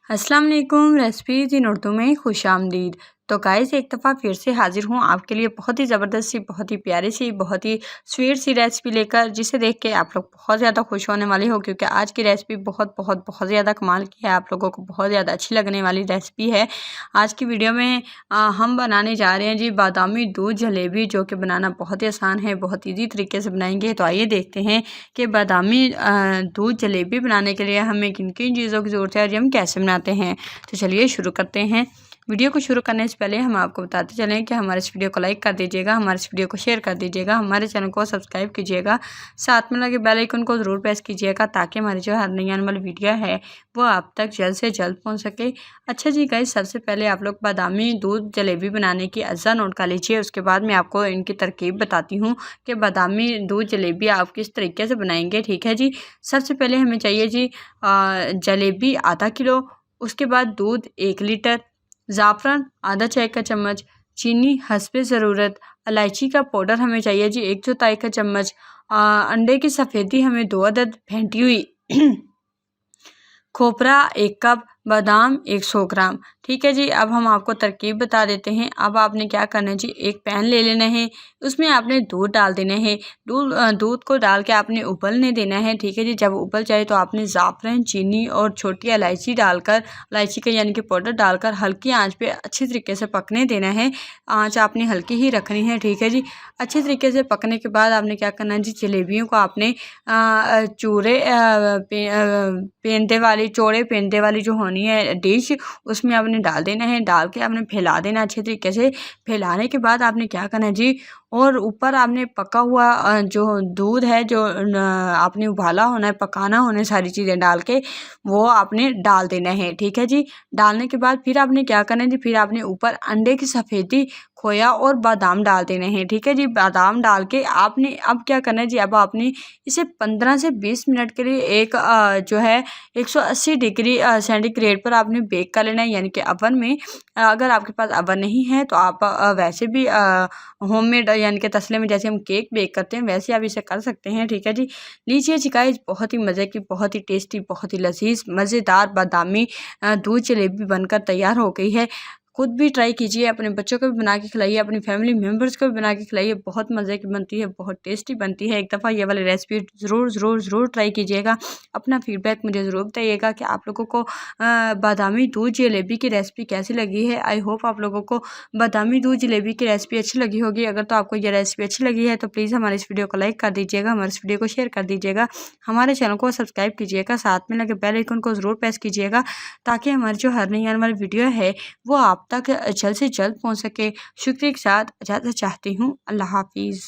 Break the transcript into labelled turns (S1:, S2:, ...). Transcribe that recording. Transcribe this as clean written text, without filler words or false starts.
S1: अस्सलाम वालेकुम। रेसिपीज़ इन उर्दू में खुशामदीद। तो गाइस एक दफ़ा फिर से हाजिर हूँ आपके लिए बहुत ही ज़बरदस्त सी, बहुत ही प्यारी सी, बहुत ही स्वीट सी रेसिपी लेकर, जिसे देख के आप लोग बहुत ज़्यादा खुश होने वाले हो, क्योंकि आज की रेसिपी बहुत बहुत बहुत ज़्यादा कमाल की है। आप लोगों को बहुत ज़्यादा अच्छी लगने वाली रेसिपी है। आज की वीडियो में हम बनाने जा रहे हैं जी बादामी दूध जलेबी, जो कि बनाना बहुत ही आसान है, बहुत ईजी तरीके से बनाएंगे। तो आइए देखते हैं कि बादामी दूध जलेबी बनाने के लिए हमें किन किन चीज़ों की ज़रूरत है और हम कैसे बनाते हैं। तो चलिए शुरू करते हैं। वीडियो को शुरू करने से पहले हम आपको बताते चलें कि हमारे इस वीडियो को लाइक कर दीजिएगा, हमारे इस वीडियो को शेयर कर दीजिएगा, हमारे चैनल को सब्सक्राइब कीजिएगा, साथ में लगे बेल आइकन को ज़रूर प्रेस कीजिएगा, ताकि हमारी जो हर नई आने वाली वीडियो है वो आप तक जल्द से जल्द पहुंच सके। अच्छा जी गाइस, सबसे पहले आप लोग बादामी दूध जलेबी बनाने की अज्जा नोट कर लीजिए। उसके बाद मैं आपको इनकी तरकीब बताती हूँ कि बादामी दूध जलेबी आप किस तरीके से बनाएंगे। ठीक है जी। सबसे पहले हमें चाहिए जी जलेबी आधा किलो, उसके बाद दूध 1 लीटर, ज़ाफ़रान आधा चाय का चम्मच, चीनी हस्बे ज़रूरत, इलायची का पाउडर हमें चाहिए जी 1/4 का चम्मच, अंडे की सफ़ेदी हमें 2 अदद फेंटी हुई, खोपरा 1 कप, बादाम 100 ग्राम। ठीक है जी। अब हम आपको तरकीब बता देते हैं। अब आपने क्या करना है जी, एक पैन ले लेना है, उसमें आपने दूध डाल देना है। दूध को डाल के आपने उबलने देना है। ठीक है जी। जब उबल जाए तो आपने ज़ाफ़रान, चीनी और छोटी इलायची डालकर, इलायची का यानी कि पाउडर डालकर हल्की आंच पे अच्छी तरीके से पकने देना है। आंच आपने हल्की ही रखनी है। ठीक है जी। अच्छे तरीके से पकने के बाद आपने क्या करना है जी, जलेबियों को आपने चूरे पेंदे वाली, चौड़े पेंदे वाली जो होनी है डिश, उसमें आपने डाल देना है। डाल के आपने फैला देना अच्छे तरीके से। फैलाने के बाद आपने क्या करना है जी, और ऊपर आपने पका हुआ जो दूध है, जो आपने उबाला होना है, पकाना होना है, सारी चीज़ें डाल के वो आपने डाल देना है। ठीक है जी। डालने के बाद फिर आपने क्या करना है जी, फिर आपने ऊपर अंडे की सफ़ेदी, खोया और बादाम डाल देने हैं। ठीक है जी। बादाम डाल के आपने अब क्या करना है जी, अब आपने इसे 15 से 20 मिनट के लिए एक जो है 180 डिग्री सेंटीग्रेड पर आपने बेक कर लेना है, यानी कि अवन में। अगर आपके पास अवन नहीं है तो आप वैसे भी होममेड यानी कि तसले में जैसे हम केक बेक करते हैं वैसे आप इसे कर सकते हैं। ठीक है जी। लीजिए जी गाइस, बहुत ही मज़े की, बहुत ही टेस्टी, बहुत ही लजीज मज़ेदार बादामी दूध जलेबी बनकर तैयार हो गई है। खुद भी ट्राई कीजिए, अपने बच्चों को भी बना के खिलाइए, अपनी फैमिली मेम्बर्स को भी बना के खिलाइए। बहुत मज़े की बनती है, बहुत टेस्टी बनती है। एक दफ़ा ये वाली रेसिपी ज़रूर ज़रूर ज़रूर ट्राई कीजिएगा। अपना फीडबैक मुझे ज़रूर बताइएगा कि आप लोगों को बादामी दूध जलेबी की रेसिपी कैसी लगी है। आई होप आप लोगों को बादामी दूध जलेबी की रेसिपी अच्छी लगी होगी। अगर तो आपको ये रेसिपी अच्छी लगी है तो प्लीज़ हमारे इस वीडियो को लाइक कर दीजिएगा, हमारे इस वीडियो को शेयर कर दीजिएगा, हमारे चैनल को सब्सक्राइब कीजिएगा, साथ में लगे बेल आइकन को ज़रूर प्रेस कीजिएगा, ताकि हमारी जो हर नई आने वाली वीडियो है वो आप तक जल्द से जल्द पहुंच सके। शुक्रिया के साथ इजाज़त चाहती हूँ। अल्लाह हाफिज़।